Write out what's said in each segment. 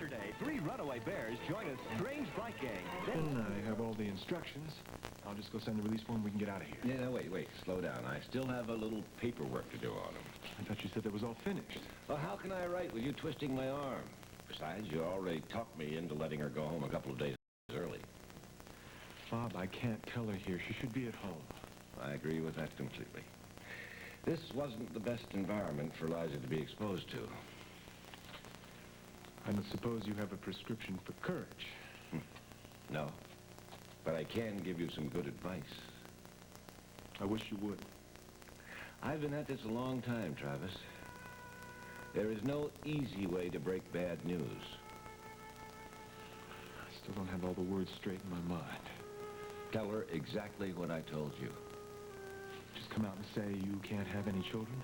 Saturday, 3 runaway bears join a strange bike gang. Then I have all the instructions. I'll just go send the release form. We can get out of here. Yeah, wait. Slow down. I still have a little paperwork to do on them. I thought you said that was all finished. Well, how can I write with you twisting my arm? Besides, you already talked me into letting her go home a couple of days early. Bob, I can't tell her here. She should be at home. I agree with that completely. This wasn't the best environment for Liza to be exposed to. I must suppose you have a prescription for courage. No, but I can give you some good advice. I wish you would. I've been at this a long time, Travis. There is no easy way to break bad news. I still don't have all the words straight in my mind. Tell her exactly what I told you. Just come out and say you can't have any children?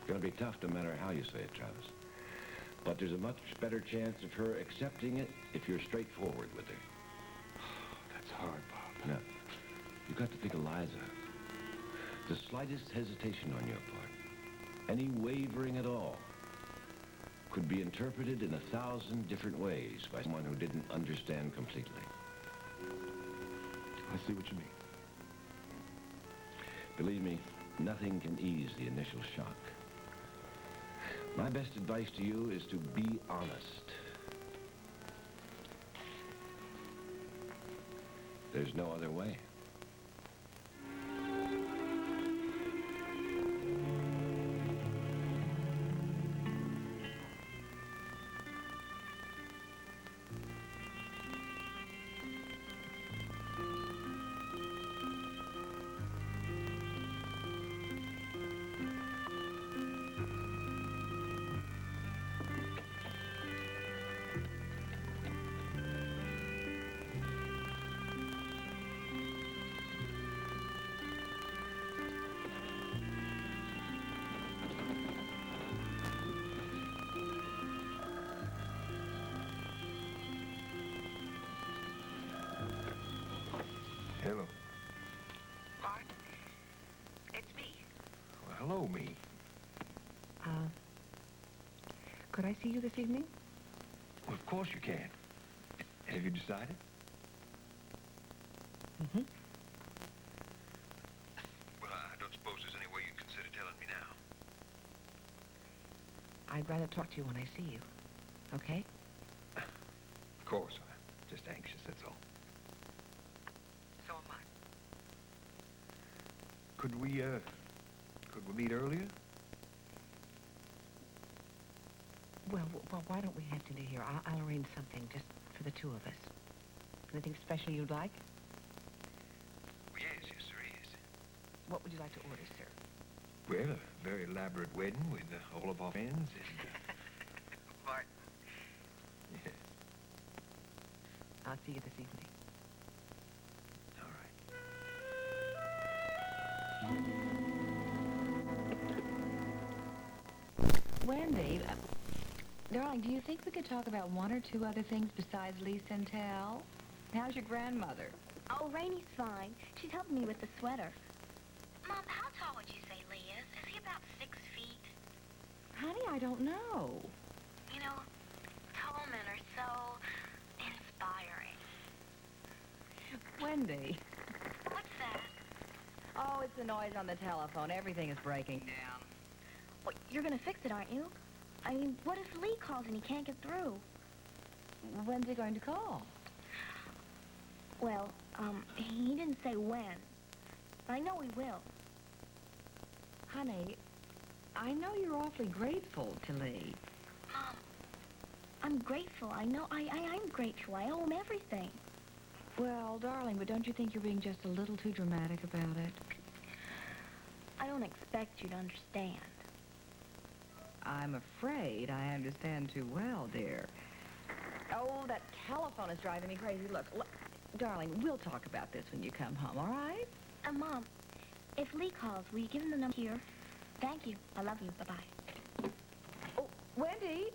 It's going to be tough no matter how you say it, Travis. But there's a much better chance of her accepting it if you're straightforward with her. That's hard, Bob. Now, you've got to think of Liza. The slightest hesitation on your part, any wavering at all, could be interpreted in 1,000 different ways by someone who didn't understand completely. I see what you mean. Believe me, nothing can ease the initial shock. My best advice to you is to be honest. There's no other way. Hello. Mark, it's me. Well, hello, me. Could I see you this evening? Well, of course you can. Have you decided? Mm-hmm. Well, I don't suppose there's any way you'd consider telling me now. I'd rather talk to you when I see you. Okay? Of course. I'm just anxious, that's all. So am I. Could we meet earlier? Well, why don't we have dinner here? I'll arrange something just for the two of us. Anything special you'd like? Yes, there is. What would you like to order, sir? Well, a very elaborate wedding with all of our friends and... Martin. Yes. I'll see you this evening. All right. Wendy, darling, do you think we could talk about one or two other things besides Lisa and Tal? How's your grandmother? Oh, Rainy's fine. She's helping me with the sweater. Mom, how tall would you say Lee is? Is he about 6 feet? Honey, I don't know. You know, tall men are so inspiring. Wendy. What's that? Oh, it's the noise on the telephone. Everything is breaking down. Well, you're going to fix it, aren't you? I mean, what if Lee calls and he can't get through? When's he going to call? Well, he didn't say when. But I know he will. Honey, I know you're awfully grateful to Lee. Mom, I'm grateful. I know I'm grateful. I owe him everything. Well, darling, but don't you think you're being just a little too dramatic about it? I don't expect you to understand. I'm afraid I understand too well, dear. Oh, that telephone is driving me crazy. Look, darling, we'll talk about this when you come home, all right? Mom, if Lee calls, will you give him the number here? Thank you. I love you. Bye-bye. Oh, Wendy!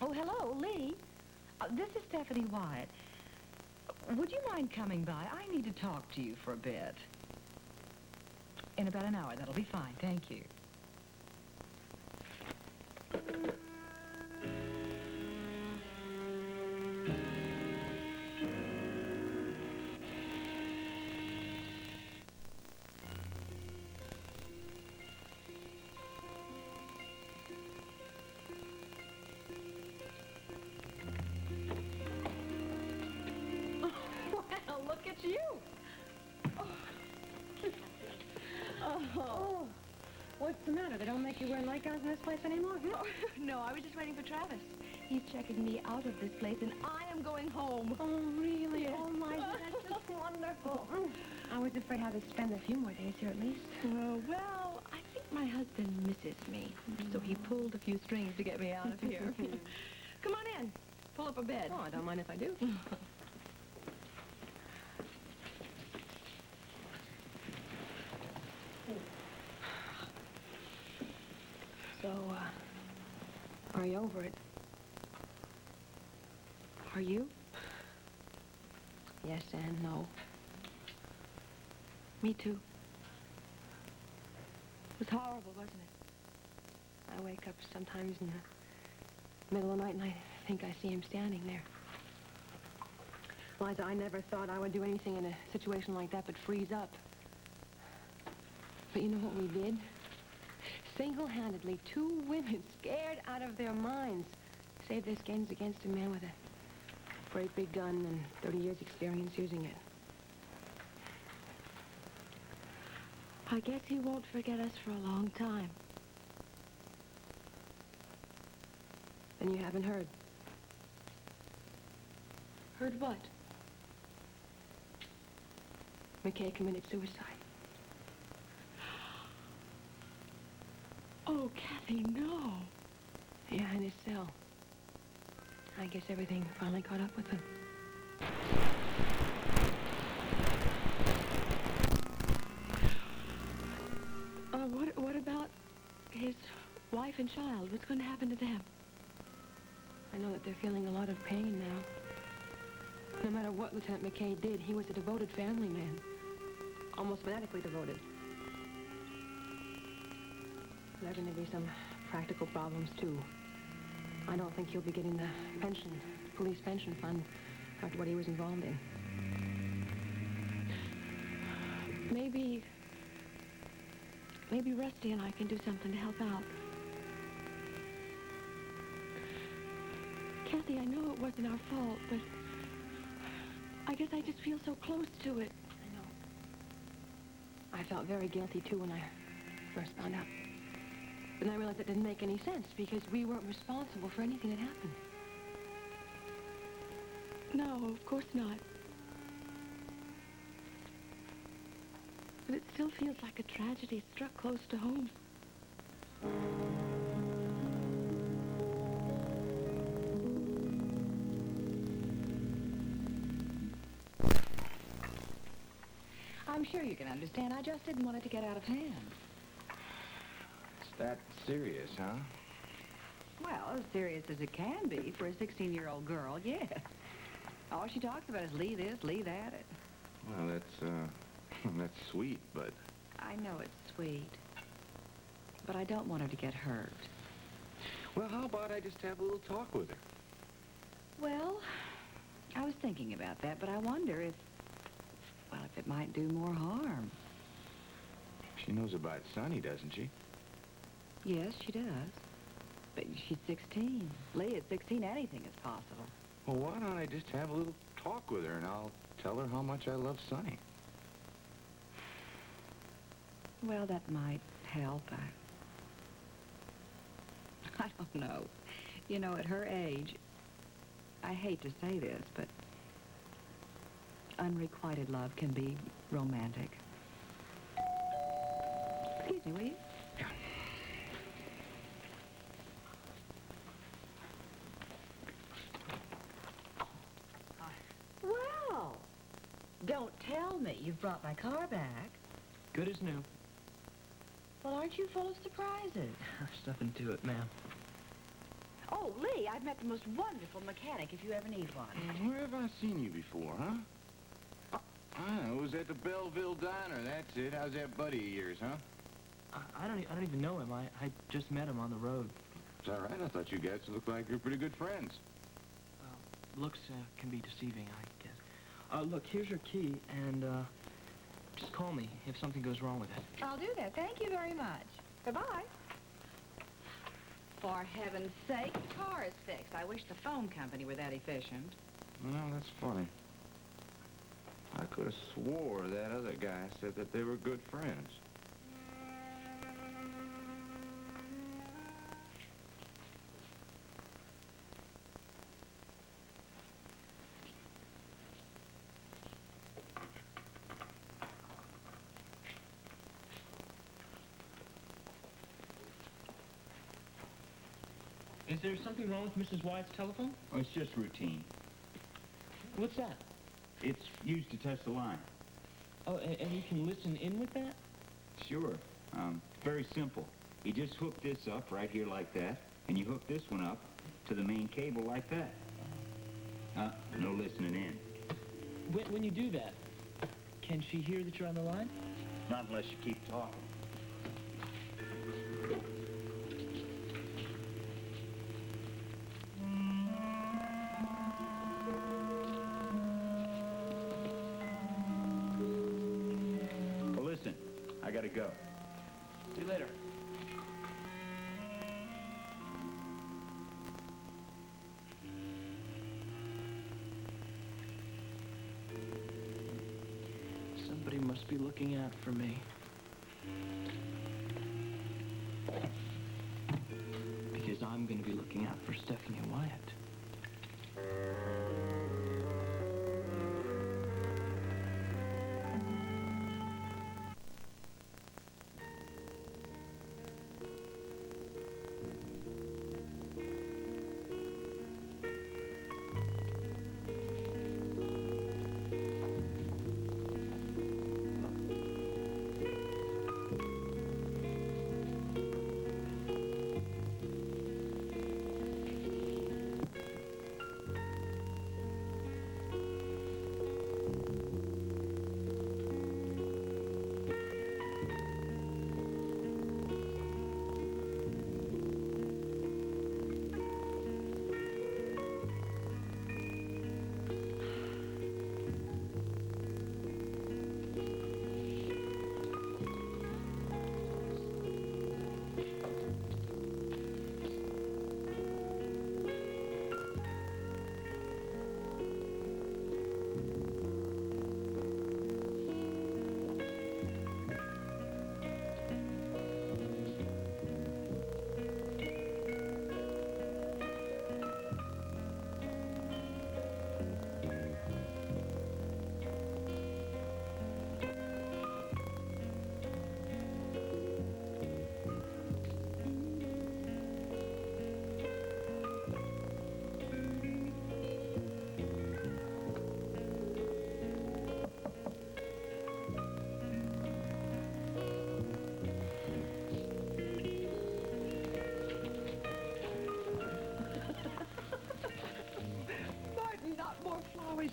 Oh, hello, Lee. This is Stephanie Wyatt. Would you mind coming by? I need to talk to you for a bit. In about an hour, that'll be fine. Thank you. Well, look at you. Oh. What's the matter? They don't make you wear nightgowns in this place anymore? Oh, no, I was just waiting for Travis. He's checking me out of this place, and I am going home. Oh, really? Yes. Oh, Liza, that's just wonderful. I was afraid I would spend a few more days here at least. Well, I think my husband misses me, so he pulled a few strings to get me out of here. Come on in. Pull up a bed. Oh, I don't mind if I do. So, are you over it? Are you? Yes and no. Me too. It was horrible, wasn't it? I wake up sometimes in the middle of the night and I think I see him standing there. Liza, I never thought I would do anything in a situation like that but freeze up. But you know what we did? Single-handedly, 2 women scared out of their minds saved their skins against a man with a great big gun and 30 years experience using it. I guess he won't forget us for a long time. Then you haven't heard. Heard what? McKay committed suicide. Oh, Kathy, no. Yeah, in his cell. I guess everything finally caught up with him. What about his wife and child? What's going to happen to them? I know that they're feeling a lot of pain now. No matter what Lieutenant McKay did, he was a devoted family man. Almost fanatically devoted. There are going to be some practical problems, too. I don't think he'll be getting the pension, police pension fund, after what he was involved in. Maybe Rusty and I can do something to help out. Kathy, I know it wasn't our fault, but I guess I just feel so close to it. I know. I felt very guilty, too, when I first found out. Then I realized it didn't make any sense because we weren't responsible for anything that happened. No, of course not. But it still feels like a tragedy struck close to home. I'm sure you can understand. I just didn't want it to get out of hand. It's that serious, huh? Well, as serious as it can be for a 16-year-old girl, yes. All she talks about is Lee this, Lee that. Well, that's sweet, but... I know it's sweet, but I don't want her to get hurt. Well, how about I just have a little talk with her? Well, I was thinking about that, but I wonder if it might do more harm. She knows about Sonny, doesn't she? Yes, she does. But she's 16. Lee, at 16, anything is possible. Well, why don't I just have a little talk with her, and I'll tell her how much I love Sonny. Well, that might help. I don't know. You know, at her age, I hate to say this, but unrequited love can be romantic. Excuse me, will you? Yeah. Well, don't tell me you've brought my car back. Good as new. Well, aren't you full of surprises? There's nothing to it, ma'am. Oh, Lee, I've met the most wonderful mechanic if you ever need one. Where have I seen you before, huh? I was at the Belleville Diner, that's it. How's that buddy of yours, huh? I don't even know him. I just met him on the road. Is that right? I thought you guys looked like you're pretty good friends. Looks can be deceiving, I guess. Look, here's your key, and just call me if something goes wrong with it. I'll do that. Thank you very much. Goodbye. For heaven's sake, the car is fixed. I wish the phone company were that efficient. Well, that's funny. I could have swore that other guy said that they were good friends. Is there something wrong with Mrs. Wyatt's telephone? Oh, it's just routine. What's that? It's used to test the line. Oh, and you can listen in with that? Sure. Very simple. You just hook this up right here like that, and you hook this one up to the main cable like that. No listening in. When you do that, can she hear that you're on the line? Not unless you keep talking. Well, listen, I gotta go. See you later. Somebody must be looking out for me. Because I'm going to be looking out for Stephanie Wyatt.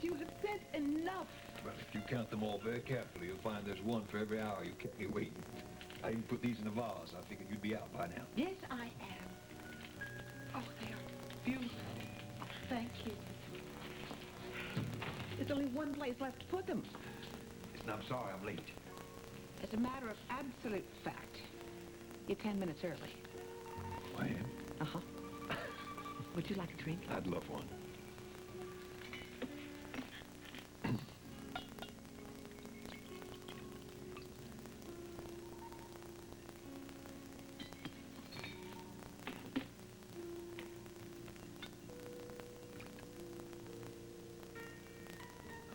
You have said enough. Well, if you count them all very carefully, you'll find there's one for every hour you kept me waiting. I even put these in a vase. I figured you'd be out by now. Yes, I am. Oh, they are beautiful. Oh, thank you. There's only one place left to put them. Listen, I'm sorry I'm late. As a matter of absolute fact, you're 10 minutes early. I am? Uh-huh. Would you like a drink? I'd love one.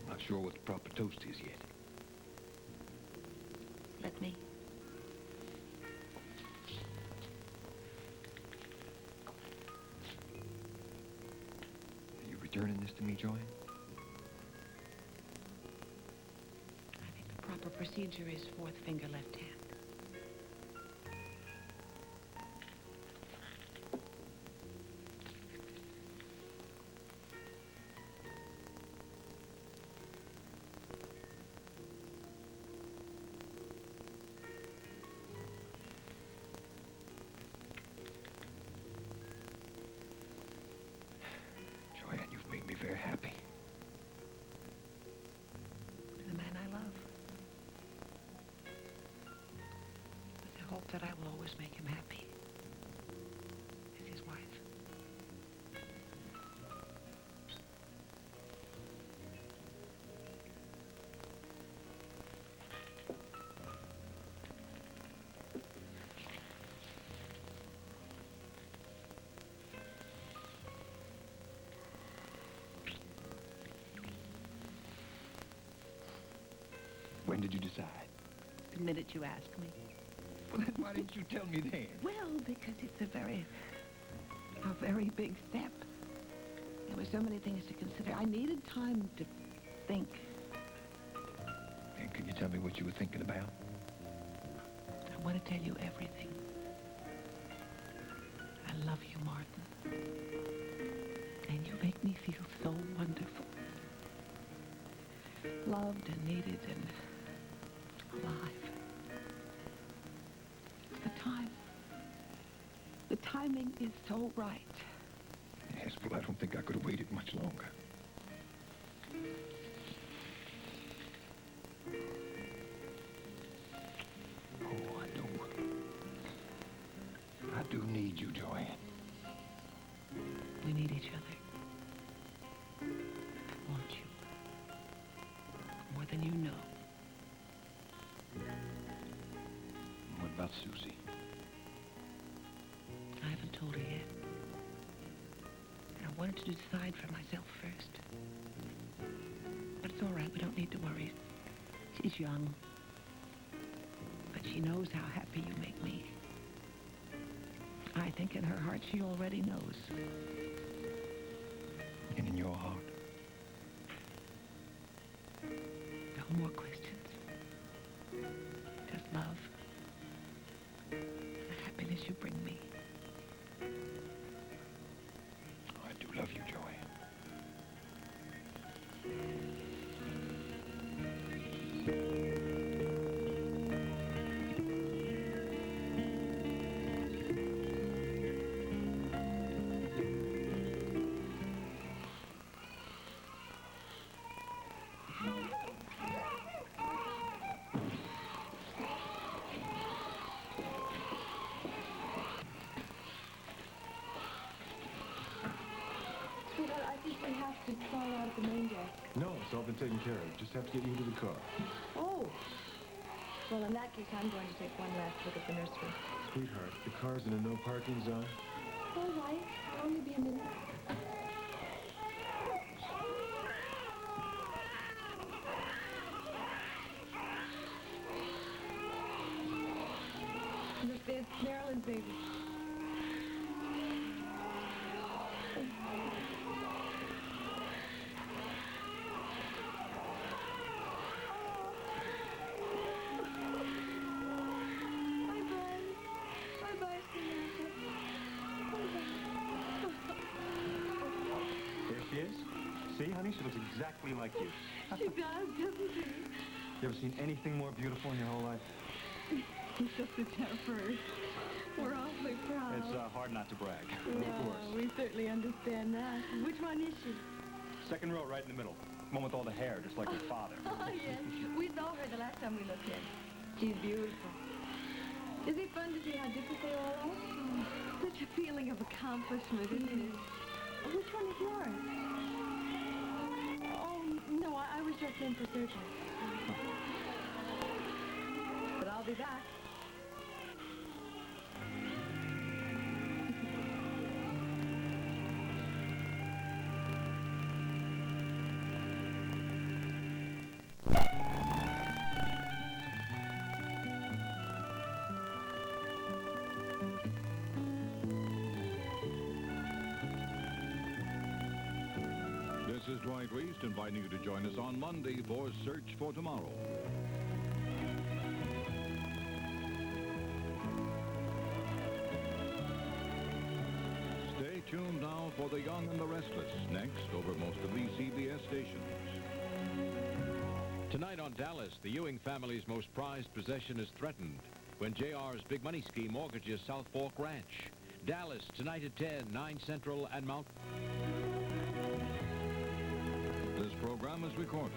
I'm not sure what the proper toast is yet. Let me. Are you returning this to me, Joanne? I think the proper procedure is fourth finger left hand. hope that I will always make him happy as his wife. When did you decide? The minute you asked me. Well, then why didn't you tell me then? Well, because it's a very big step. There were so many things to consider. I needed time to think. And can you tell me what you were thinking about? I want to tell you everything. I love you, Martin. And you make me feel so wonderful. Loved and needed and alive. It's the time. The timing is so right. Yes, well, I don't think I could have waited much longer. Oh, I do need you, Joanne. We need each other. I want you. More than you know. What about Susie? I haven't told her yet. And I wanted to decide for myself first. But it's all right. We don't need to worry. She's young. But she knows how happy you make me. I think in her heart she already knows. And in your heart? No more questions. Just love. The happiness you bring me. I do love you, Joanne. Sweetheart, I think we have to crawl out at the main desk. No, it's all been taken care of. Just have to get you into the car. Oh. Well, in that case, I'm going to take one last look at the nursery. Sweetheart, the car's in a no parking zone. All right. It'll only be a minute. Look, there's Marilyn's baby. There she is. See, honey? She looks exactly like you. She does, doesn't she? You ever seen anything more beautiful in your whole life? He's just a first. We're awfully proud. It's hard not to brag. No, Of course. we certainly understand that. Which one is she? Second row, right in the middle. One with all the hair, just like her father. Oh, yes. We saw her the last time we looked in. She's beautiful. Is it fun to see how different they all are? Such a feeling of accomplishment, isn't it? Which one is yours? Oh, no, I was just in for surgery. But I'll be back. This is Dwight Reist inviting you to join us on Monday for Search for Tomorrow. Stay tuned now for The Young and the Restless, next over most of these CBS stations. Tonight on Dallas, the Ewing family's most prized possession is threatened when JR's big money scheme mortgages South Fork Ranch. Dallas, tonight at 10, 9 Central and Mount. This program is recorded